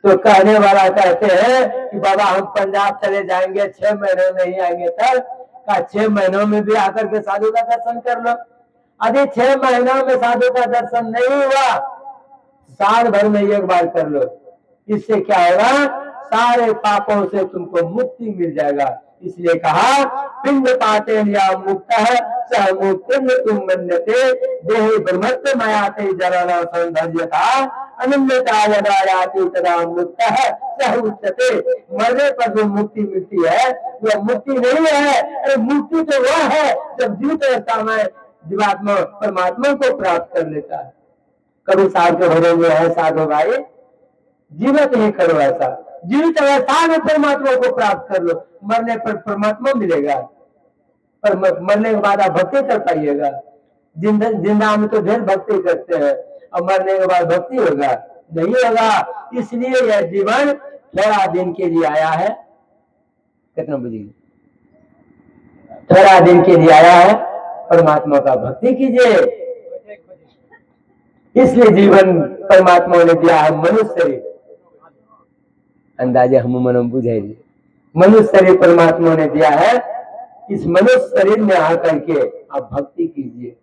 तो कहने वाला कहते हैं कि बाबा हम पंजाब चले जाएंगे, 6 महीनों नहीं आएंगे, तब का 6 महीनों में भी आकर के साधु का दर्शन कर लो। यदि 6 महीनों में साधु का दर्शन नहीं हुआ, साल भर में 1 बार कर लो। इससे क्या होगा? सारे पापों से तुमको मुक्ति मिल जाएगा। इसलिए कहा पिंड पाते या मुक्त है सह मुक्ति तुम मन्यते देहि ब्रह्मत्व मयाते जराना सौंदर्यता अनन्यता यदायाति तदा मुक्त है सह उच्यते। मरने पर जो मुक्ति मिलती है वह मुक्ति नहीं है। अरे मुक्ति तो वह है जब जीवित अवस्था में जीवात्मा परमात्मा को प्राप्त कर लेता है। कभी साहब के भरे में है साधु भाई जीवित नहीं करो, ऐसा जीवित अवस्था में परमात्मा को प्राप्त कर लो, मरने पर परमात्मा मिलेगा। पर मरने के बाद आप भक्ति कर पाइएगा। जिंदा में तो ढेर भक्ति करते हैं और मरने के बाद भक्ति होगा? नहीं होगा। इसलिए यह जीवन थोड़ा दिन के लिए आया है। कितना बजे? थोड़ा दिन के लिए आया है। परमात्मा का भक्ति कीजिए। इसलिए जीवन परमात्मा ने दिया है मनुष्य शरीर। अंदाजे हम मन बुझाई, मनुष्य शरीर परमात्मा ने दिया है। इस मनुष्य शरीर में आकर के आप भक्ति कीजिए,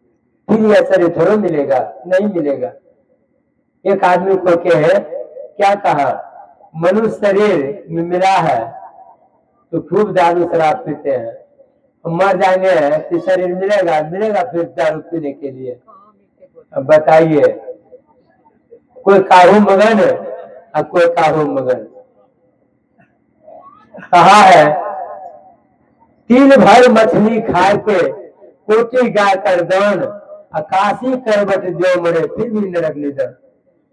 फिर यह शरीर थोड़ा मिलेगा, नहीं मिलेगा। एक आदमी को के है क्या कहा, मनुष्य शरीर में मिला है तो खूब दारू शराब पीते हैं, मर जाएंगे तो शरीर मिलेगा, मिलेगा फिर दारू पीने के लिए। अब बताइए, कोई काहू मगन और कोई काहू मगन। कहा है, तीन भर मछली खा के कोटी गाय कर दान, अकाशी करवट जो मरे फिर भी नरक निधन।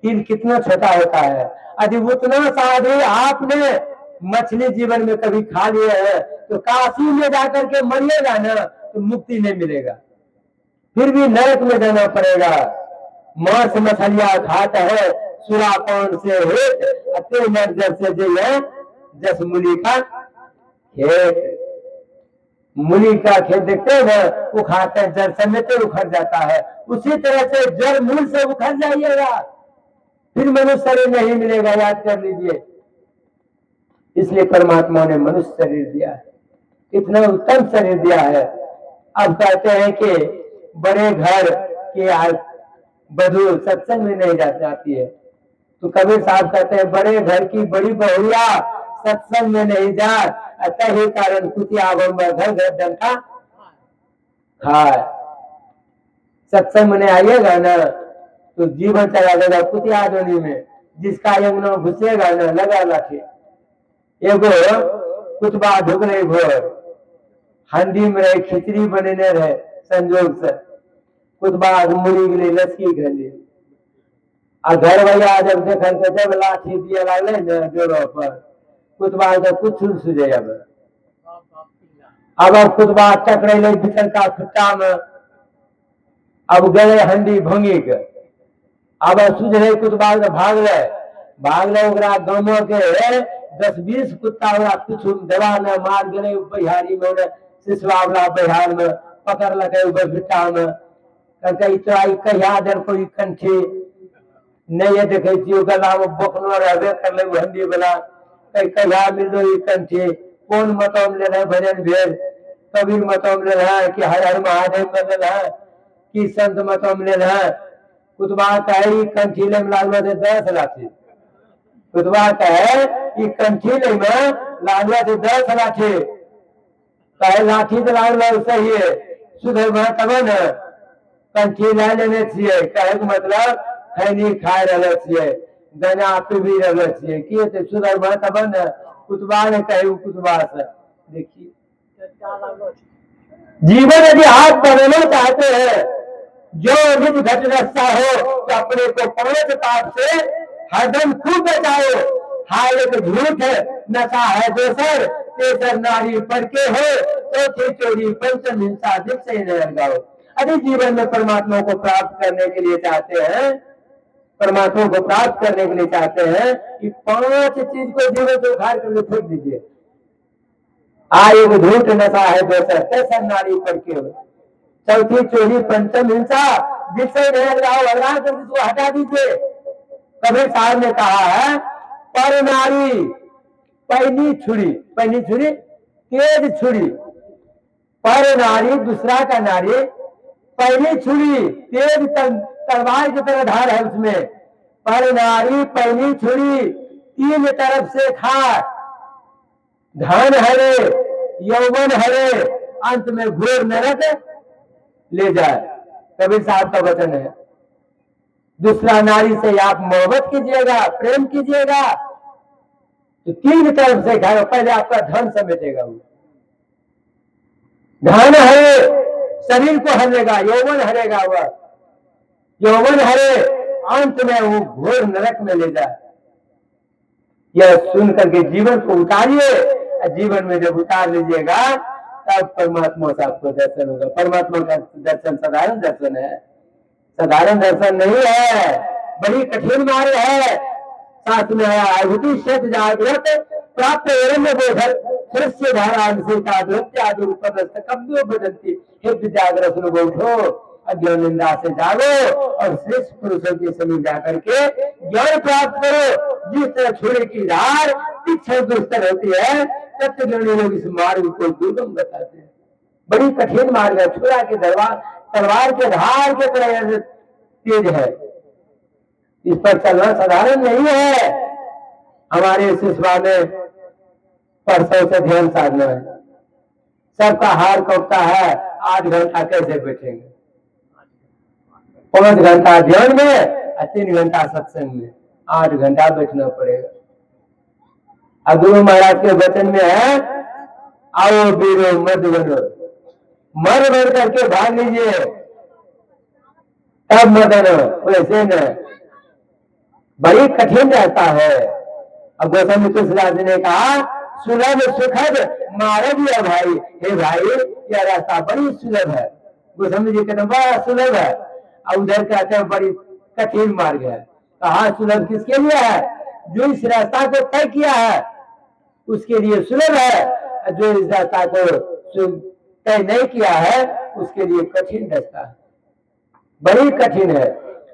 तिल कितना छोटा होता है, यदि उतना साधु आपने मछली जीवन में कभी खा लिया है तो काशी में जाकर के मरिएगा ना तो मुक्ति नहीं मिलेगा, फिर भी नरक में जाना पड़ेगा। मांस मछलियां खाता है सुरापान से हेत, अते नर से जस मूली का खेत। मूली का खेत देखते हैं ना, वो खाते हैं, जड़ समेत उखड़ जाता है, उसी तरह से जड़ मूल से उखड़ जाइएगा, फिर मनुष्य शरीर नहीं मिलेगा, याद कर लीजिए। इसलिए परमात्मा ने मनुष्य शरीर दिया है, इतना उत्तम शरीर दिया है। अब कहते हैं कि बड़े घर के बधू सत्संग में नहीं जाती है, तो कबीर साहब कहते हैं बड़े घर की बड़ी बहुरिया सत्संग में नहीं जा, अतः ही कारण कुतिया घर घर डंका खाए। सत्संग में आइएगा ना तो जीवन चला जाएगा कुतिया धोनी में, जिसका यमुना घुसेगा ना लगा लाठी। एगो कुतबा ढुक रही भोर हंडी में रहे, खिचड़ी बने रहे, संजोग से कुतबा मुड़ी गई लस्की गली, आ घर भैया जब देखल के जब लाठी दिए लगले न जोड़ो पर, कुतबा का कुछ सुझे। अब कुतबा टकरे भीतर का खुट्टा में, अब गए हंडी भंगी के, अब सुझ रहे कुतबा भाग रहे ओकरा गाँव के 10-20 कुत्ता कुछ दवा न मार गए बिहारी में, सिसवा वाला बिहार में पकड़ लगे भिट्टा में, कहिया देर कोई कंठी नहीं देखे गला में बोकनो रहबे कर ले हंडी वाला, कहिया मिलो कंठी कौन मतम ले रहे भजन भेद, कबीर मतम ले रहा है कि हर हर महादेव में ले रहा है कि संत मतम ले रहा है। कुतबा कहे कंठी ले लागलो थे 10 लाठी, कुतबा कहे कि कंठी ले में लागलो थे 10 लाठी, कहे लाठी तो लागलो सही है सुधर में तब न कंठी ले लेने चाहिए, कहे के मतलब खैनी खाए रहे छे, दाना पीबी रहे छे, किए थे सुधर में तब न। कुतबा ने कहे कुतबा से देखिए, जीवन यदि आप बनना चाहते हैं, जो निज घट रस्ता हो तो अपने को 5 पाप से हरदम खूब बचाओ। हाय एक झूठ है, नशा है दोसर, तेसर नारी पर के हो, चौथी चोरी, पंचम हिंसा, से न लगाओ। यदि जीवन में परमात्मा को प्राप्त करने के लिए चाहते हैं, परमात्मा को प्राप्त करने के लिए चाहते हैं, कि 5 चीज को जीवन से उखाड़ करके फेंक दीजिए। एक झूठ, नशा है दोसर, तेसर नारी पर के हो, चौथी चोरी, पंचम हिंसा, जिससे नहीं लगाओ, भगवान को हटा दीजिए। कबीर साहब ने कहा है, पर नारी पहली छुरी तेज छुरी, पर नारी दूसरा का नारी, पहली छुरी तेज तलवार की तरह धार है उसमें, पर नारी पहली छुरी 3 तरफ से खाए, धन हरे, यौवन हरे, अंत में घोर नरक ले जाए। कबीर साहब का वचन है। दूसरा नारी से आप मोहब्बत कीजिएगा, प्रेम कीजिएगा तो 3 तरफ से खाएगा, पहले आपका धन समेटेगा, वो धन हरे, शरीर को हरेगा, यौवन हरेगा, वह यौवन हरे, अंत में वो घोर नरक में ले जाए। यह सुन करके जीवन को उतारिए, जीवन में जब उतार लीजिएगा तब परमात्मा से आपको दर्शन होगा। परमात्मा का दर्शन साधारण दर्शन है, साधारण दर्शन नहीं है, बड़ी कठिन मार्ग है। साथ में आया आहुति सत जागृत प्राप्त बोधन सृष्टि धारा कव्यो बदंती हे जागृत उठो, अज्ञान निंदा से जागो और श्रेष्ठ पुरुषों के समीप जाकर के ज्ञान प्राप्त करो। जिस तरह छुरे की धार तीक्ष्ण दुस्तर होती है, तत्वज्ञानी लोग इस मार्ग को दुर्गम बताते हैं। बड़ी कठिन मार्ग है, छुरा के तलवार के धार के तरह तेज है, इस पर चलना साधारण नहीं है। हमारे शिष्वा में परसों से ध्यान साधना है, सबका हार कपता है, 8 घंटा कैसे बैठेंगे? 5 घंटा ध्यान में और 3 घंटा सत्संग में, 8 घंटा बैठना पड़ेगा। अब गुरु महाराज के वचन में है, आओ वीरो मत बनो, मर मर करके भाग लीजिए, तब मदन, वैसे न। बड़ी कठिन रहता है। अब गौतम तुलसीदास जी ने कहा, सुलभ सुखद मार्ग है भाई, हे भाई यह रास्ता बड़ी सुलभ है। गोस्वामी जी कहते बड़ा सुलभ है, और उधर कहते हैं बड़ी कठिन मार्ग है। कहा सुलभ किसके लिए है? जो इस रास्ता को तय किया है उसके लिए सुलभ है, जो इस रास्ता को तय नहीं किया है उसके लिए कठिन रास्ता है, बड़ी कठिन है।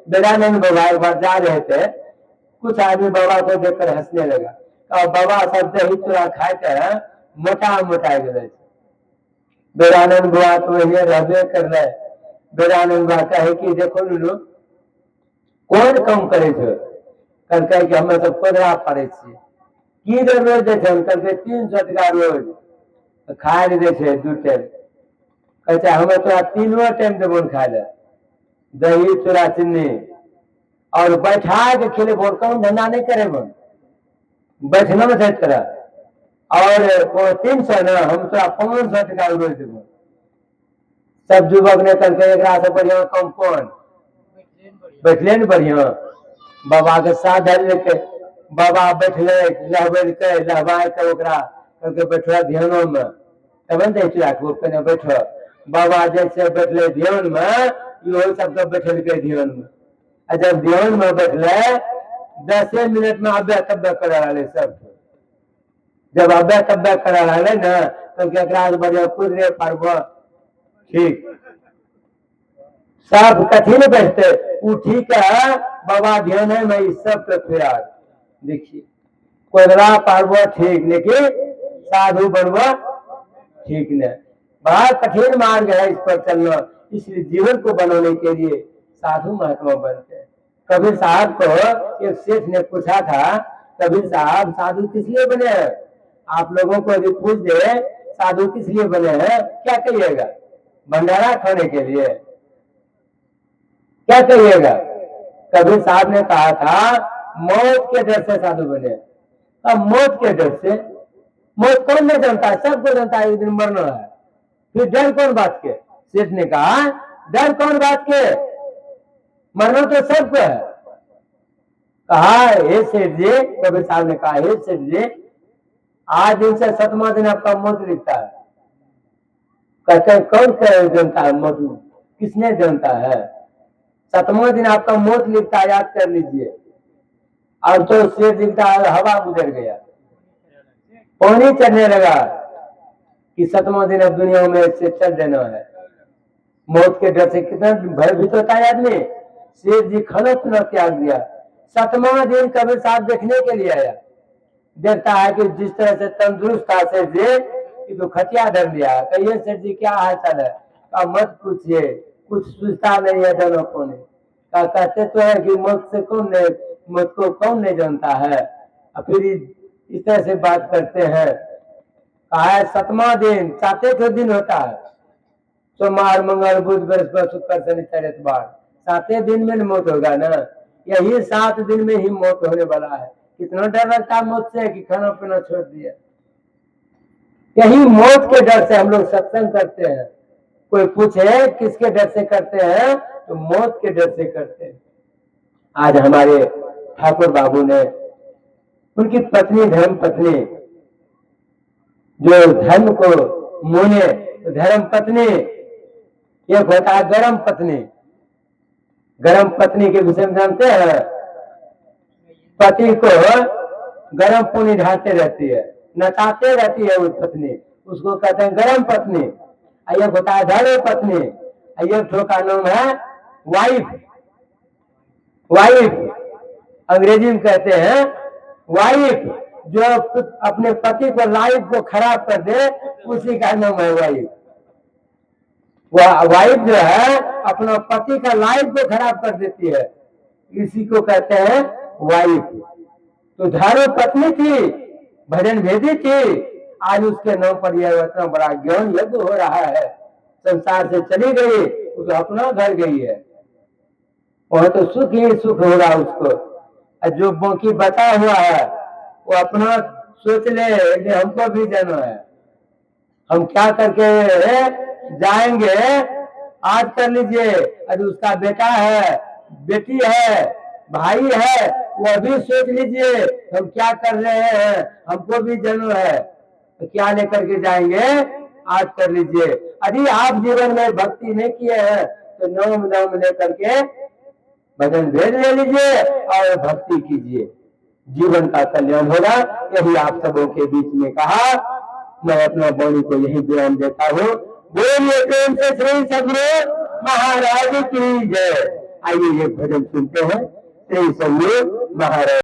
दयानंद बाबा जा रहे थे, कुछ आदमी बाबा को देखकर हंसने लगा, और बाबा सब दही चूड़ा खाए के मोटा गए। दयानंद बाबा तो ये रहबे कर रहे। दयानंद बाबा कहे कि देखो नुनू, कौन कम करे छो? कल कहे कि हमें तो कोदरा पड़े की रोज दे कल के 300 टका रोज खाए दे 2 टाइम। कहते हमें तो 3 टाइम देबो खाए ले, दही चूड़ा चीनी और बैठा के खेले बोल, कौन धंधा नहीं करे बोल, बैठना में से तरह। और 300 ना, हम तो 500 टका रोज देबो। सब युवक ने करके एक से बढ़िया कम कौन बैठले न बढ़िया। बाबा के साथ धर लेके बाबा बैठले, लहबल के लहबाए के ओकरा करके बैठो ध्यानो में, तब दे चूड़ा बैठो। बाबा जैसे बैठले ध्यान में, इहो सबके बैठल के ध्यान में। जब ध्यान में बैठले 10 मिनट में अब्बे तब्बे करा रहे सब। जब अब्बे तब्बे करा रहे ना, तो क्या बढ़िया कुदरे पारबो ठीक, सब कठिन बैठते वो ठीक है। बाबा ध्यान है मैं इस सब पे फिरा देखिए, कोदरा पारबो ठीक, लेकिन साधु बनबो ठीक नहीं। बड़ा कठिन मार्ग है इस पर चलना, इसलिए जीवन को बनाने के लिए साधु महात्मा बनते हैं। कबीर साहब को एक सेठ ने पूछा था, कबीर साहब साधु किस लिए बने हैं? आप लोगों को यदि पूछ दे साधु किस लिए बने हैं, क्या कहिएगा? भंडारा खाने के लिए, क्या कहिएगा? कबीर साहब ने कहा था मौत के डर से साधु बने। अब मौत के डर से, मौत कौन नहीं जानता है? सबको जानता है एक दिन मरना है, फिर डर कौन बात के? सेठ ने कहा डर कौन बात के, मरना तो सबको है। कहा हे सेठ जी, कबीर साहब ने कहा हे सेठ जी, आज दिन से 7वां दिन आपका मौत लिखता है। कहते हैं कौन जानता है मौत, किसने जानता है? 7वां दिन आपका मौत लिखता है, याद कर लीजिए। अब तो सेठ लिखता है हवा गुजर गया, पानी चढ़ने लगा कि 7वां दिन अब दुनिया में से चल देना है। मौत के डर से कितना भयभीत होता है आदमी। सेठ जी खाना पीना त्याग दिया। 7वां दिन कबीर साहब देखने के लिए आया, देखता है कि जिस तरह से तंदुरुस्त था सेठ जी, तो खटिया धर लिया। कहिए सेठ जी क्या हाल चाल है? मत पूछिए, कुछ सोचता नहीं है दोनों को ने। कहते तो है कि मौत से कौन नहीं, मौत को कौन नहीं जानता है। फिर इस तरह से बात करते हैं। कहा 7वां दिन 7 दिन होता है, सोमवार मंगल बुध बृहस्पति शुक्र शनि इतवार, 7 दिन में मौत होगा ना। यही 7 दिन में ही मौत होने वाला है। कितना डर लगता है मौत से कि खाना पीना छोड़ दिया। यही मौत के डर से हम लोग सत्संग करते हैं। कोई पूछे किसके डर से करते हैं, तो मौत के डर से करते हैं। आज हमारे ठाकुर बाबू ने, उनकी पत्नी धर्म पत्नी जो धर्म को मोने, तो धर्म पत्नी एक होता है गरम पत्नी। गरम पत्नी के विषय में जानते हैं? पति को गरम पानी ढालते रहती है, नचाते रहती है उस पत्नी, उसको कहते हैं गरम पत्नी। एक होता है धर्म पत्नी, एक ठो का नाम है वाइफ। वाइफ अंग्रेजी में कहते हैं वाइफ, जो अपने पति को लाइफ को खराब कर दे उसी का नाम है वाइफ। वाइफ जो है अपना पति का लाइफ को खराब कर देती है, इसी को कहते हैं वाइफ। तो धर्म पत्नी थी, भजन भेदी थी, आज उसके नाम पर यह इतना बड़ा ज्ञान यज्ञ हो रहा है। संसार से चली गई, वो तो अपना घर गई है, वह तो सुख ही सुख हो रहा उसको। जो बाकी बचा हुआ है वो अपना सोच ले कि हमको भी जाना है, हम क्या करके जाएंगे। आज कर लीजिए, अरे उसका बेटा है, बेटी है, भाई है, वो भी सोच लीजिए हम क्या कर रहे हैं, हमको भी जाना है, तो क्या लेकर के जाएंगे। आज कर लीजिए, यदि आप जीवन में भक्ति नहीं किए हैं तो नाम लेकर के भजन भेद ले लीजिए और भक्ति कीजिए, जीवन का कल्याण होगा। यही आप सबों के बीच में कहा, मैं अपना वाणी को यही बयान देता हूँ। बोलिए प्रेम से श्री सद्गुरु महाराज की जय। आइए ये भजन सुनते हैं श्री सद्गुरु महाराज।